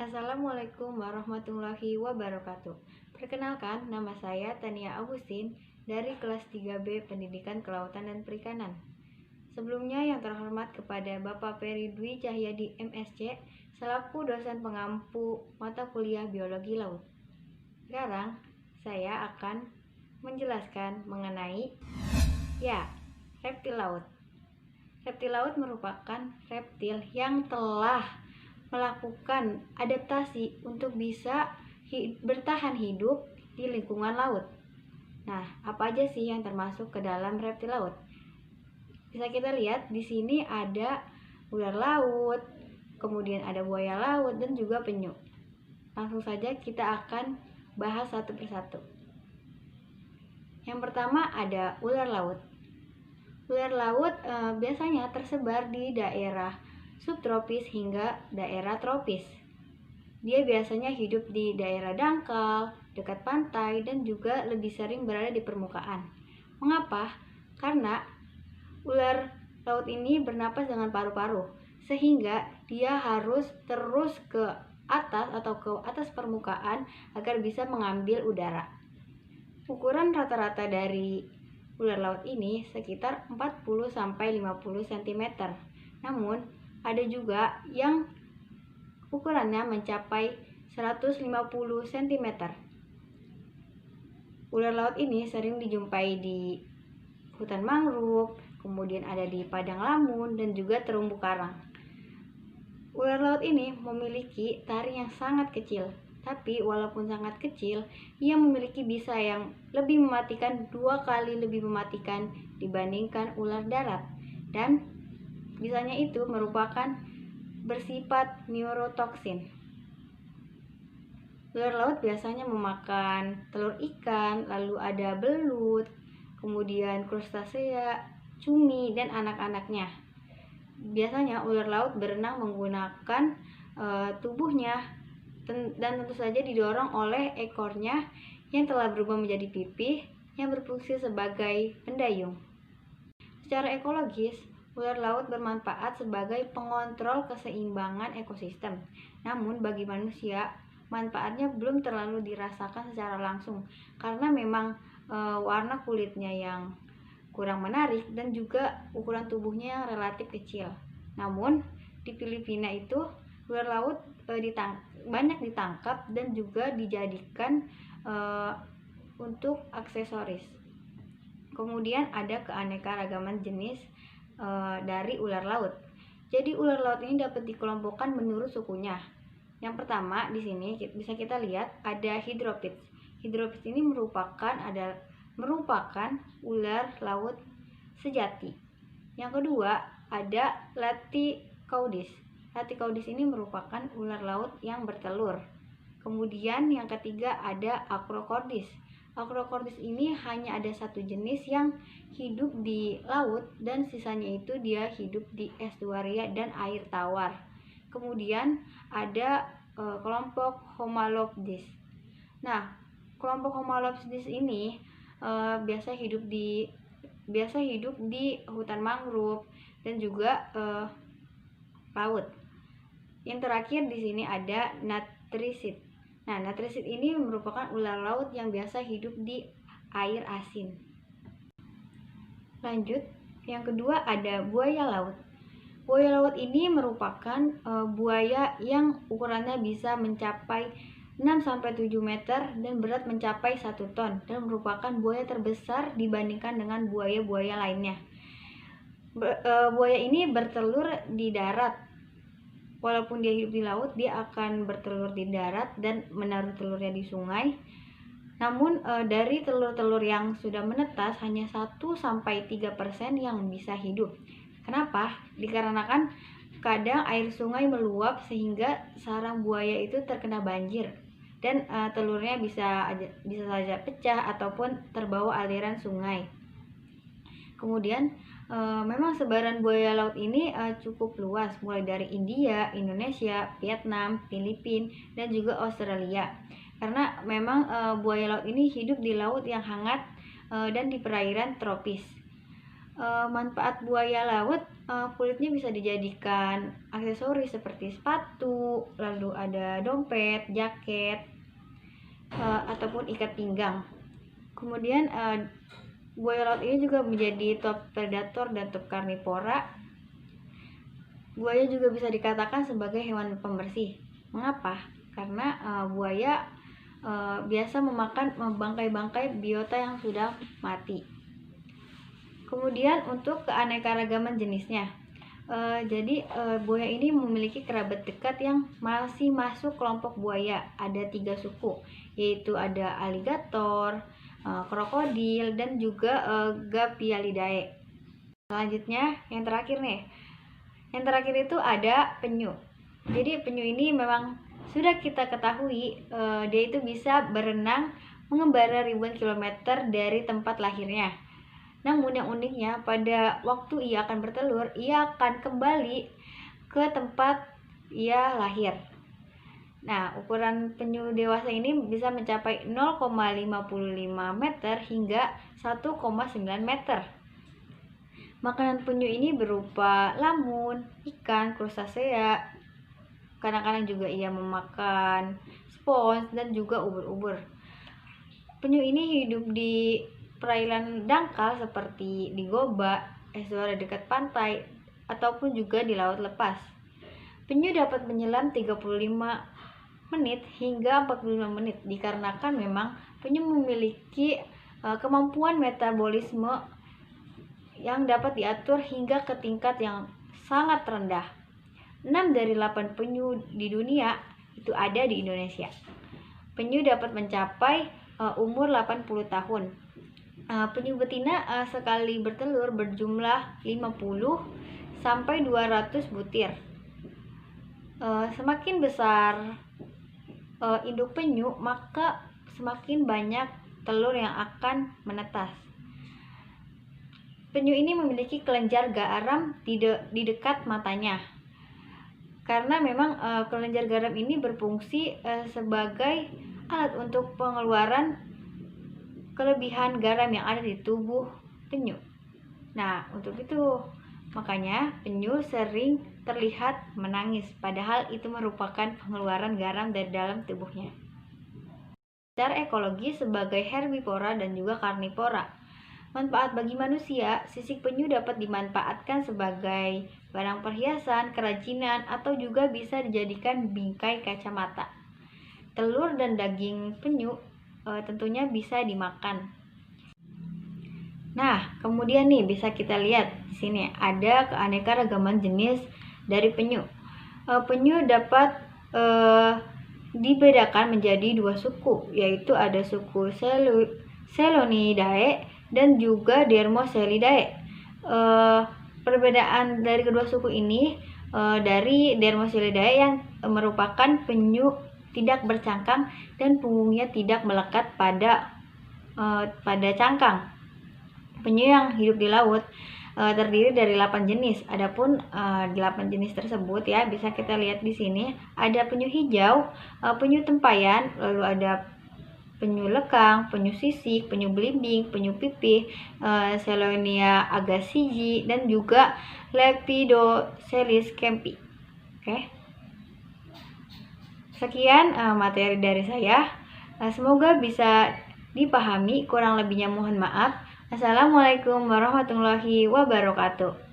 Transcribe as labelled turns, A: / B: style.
A: Assalamualaikum warahmatullahi wabarakatuh. Perkenalkan, nama saya Tania Agustin dari kelas 3B Pendidikan Kelautan dan Perikanan. Sebelumnya yang terhormat kepada Bapak Peri Dwi Cahyadi MSc selaku dosen pengampu mata kuliah Biologi Laut. Sekarang saya akan menjelaskan mengenai reptil laut. Reptil laut merupakan reptil yang telah melakukan adaptasi untuk bisa bertahan hidup di lingkungan laut. Nah, apa aja sih yang termasuk ke dalam reptil laut? Bisa kita lihat di sini ada ular laut, kemudian ada buaya laut dan juga penyu. Langsung saja kita akan bahas satu persatu. Yang pertama ada ular laut. Ular laut biasanya tersebar di daerah subtropis hingga daerah tropis. Dia biasanya hidup di daerah dangkal, dekat pantai, dan juga lebih sering berada di permukaan. Mengapa? Karena ular laut ini bernapas dengan paru-paru, sehingga dia harus terus ke atas atau ke atas permukaan agar bisa mengambil udara. Ukuran rata-rata dari ular laut ini sekitar 40-50 cm. Namun, ada juga yang ukurannya mencapai 150 cm. Ular laut ini sering dijumpai di hutan mangrove, kemudian ada di padang lamun dan juga terumbu karang. Ular laut ini memiliki taring yang sangat kecil, tapi walaupun sangat kecil, ia memiliki bisa yang lebih mematikan, 2 kali lebih mematikan dibandingkan ular darat. Dan bisanya itu merupakan bersifat neurotoksin. Ular laut biasanya memakan telur ikan, lalu ada belut, kemudian krustasea, cumi, dan anak-anaknya. Biasanya ular laut berenang menggunakan tubuhnya dan tentu saja didorong oleh ekornya yang telah berubah menjadi pipih yang berfungsi sebagai pendayung. Secara ekologis, ular laut bermanfaat sebagai pengontrol keseimbangan ekosistem. Namun bagi manusia, manfaatnya belum terlalu dirasakan secara langsung karena memang warna kulitnya yang kurang menarik dan juga ukuran tubuhnya yang relatif kecil. Namun di Filipina itu ular laut banyak ditangkap dan juga dijadikan untuk aksesoris. Kemudian ada keanekaragaman jenis dari ular laut. Jadi ular laut ini dapat dikelompokkan menurut sukunya. Yang pertama di sini bisa kita lihat ada Hydropids. Hydropids ini merupakan ular laut sejati. Yang kedua ada Laticaudis. Laticaudis ini merupakan ular laut yang bertelur. Kemudian yang ketiga ada Acrocordis. Acrocordis ini hanya ada satu jenis yang hidup di laut dan sisanya itu dia hidup di estuaria dan air tawar. Kemudian ada kelompok Homalops. Nah, kelompok Homalops ini biasa hidup di hutan mangrove dan juga laut. Yang terakhir di sini ada Natrisid. Nah, Natrisid ini merupakan ular laut yang biasa hidup di air asin. Lanjut, yang kedua ada buaya laut. Buaya laut ini merupakan buaya yang ukurannya bisa mencapai 6-7 meter dan berat mencapai 1 ton dan merupakan buaya terbesar dibandingkan dengan buaya-buaya lainnya. Buaya ini bertelur di darat. Walaupun dia hidup di laut, dia akan bertelur di darat dan menaruh telurnya di sungai. Namun dari telur-telur yang sudah menetas hanya 1-3% yang bisa hidup. Kenapa? Dikarenakan kadang air sungai meluap sehingga sarang buaya itu terkena banjir dan telurnya bisa saja pecah ataupun terbawa aliran sungai. Kemudian memang sebaran buaya laut ini cukup luas, mulai dari India, Indonesia, Vietnam, Filipina, dan juga Australia. Karena memang buaya laut ini hidup di laut yang hangat dan di perairan tropis. Manfaat buaya laut kulitnya bisa dijadikan aksesoris seperti sepatu, lalu ada dompet, jaket, ataupun ikat pinggang. Kemudian buaya laut ini juga menjadi top predator dan top karnivora. Buaya juga bisa dikatakan sebagai hewan pembersih. Mengapa? Karena buaya biasa memakan bangkai-bangkai biota yang sudah mati. Kemudian untuk keanekaragaman jenisnya, jadi buaya ini memiliki kerabat dekat yang masih masuk kelompok buaya. Ada 3 suku, yaitu ada aligator, krokodil, dan juga Gapialidae. Selanjutnya yang terakhir nih, yang terakhir itu ada penyu. Jadi penyu ini memang sudah kita ketahui dia itu bisa berenang mengembara ribuan kilometer dari tempat lahirnya. Namun yang uniknya, pada waktu ia akan bertelur, ia akan kembali ke tempat ia lahir. Nah, ukuran penyu dewasa ini bisa mencapai 0,55 meter hingga 1,9 meter. Makanan penyu ini berupa lamun, ikan, krustasea. Kadang-kadang juga ia memakan spons dan juga ubur-ubur. Penyu ini hidup di perairan dangkal seperti di goba, estuari dekat pantai, ataupun juga di laut lepas. Penyu dapat menyelam 35 menit hingga 45 menit dikarenakan memang penyu memiliki kemampuan metabolisme yang dapat diatur hingga ke tingkat yang sangat rendah. 6 dari 8 penyu di dunia itu ada di Indonesia. Penyu dapat mencapai umur 80 tahun. Penyu betina sekali bertelur berjumlah 50 sampai 200 butir. Semakin besar induk penyu, maka semakin banyak telur yang akan menetas. Penyu ini memiliki kelenjar garam di dekat matanya. Karena memang kelenjar garam ini berfungsi sebagai alat untuk pengeluaran kelebihan garam yang ada di tubuh penyu. Nah, untuk itu makanya penyu sering terlihat menangis, padahal itu merupakan pengeluaran garam dari dalam tubuhnya. Secara ekologi sebagai herbivora dan juga karnivora. Manfaat bagi manusia, sisik penyu dapat dimanfaatkan sebagai barang perhiasan, kerajinan, atau juga bisa dijadikan bingkai kacamata. Telur dan daging penyu tentunya bisa dimakan. Nah, kemudian nih bisa kita lihat di sini ada keanekaragaman jenis dari penyu. Penyu dapat dibedakan menjadi 2 suku, yaitu ada suku Selonidae dan juga Dermocelidae. Perbedaan dari kedua suku ini dari Dermocelidae yang merupakan penyu tidak bercangkang dan punggungnya tidak melekat pada cangkang. Penyu yang hidup di laut terdiri dari 8 jenis. Adapun 8 jenis tersebut ya bisa kita lihat di sini. Ada penyu hijau, penyu tempayan, lalu ada penyu lekang, penyu sisik, penyu belimbing, penyu pipih, Selonia agassizi, dan juga Lepidocelis kempi. Oke. Sekian materi dari saya. Semoga bisa dipahami. Kurang lebihnya mohon maaf. Assalamualaikum warahmatullahi wabarakatuh.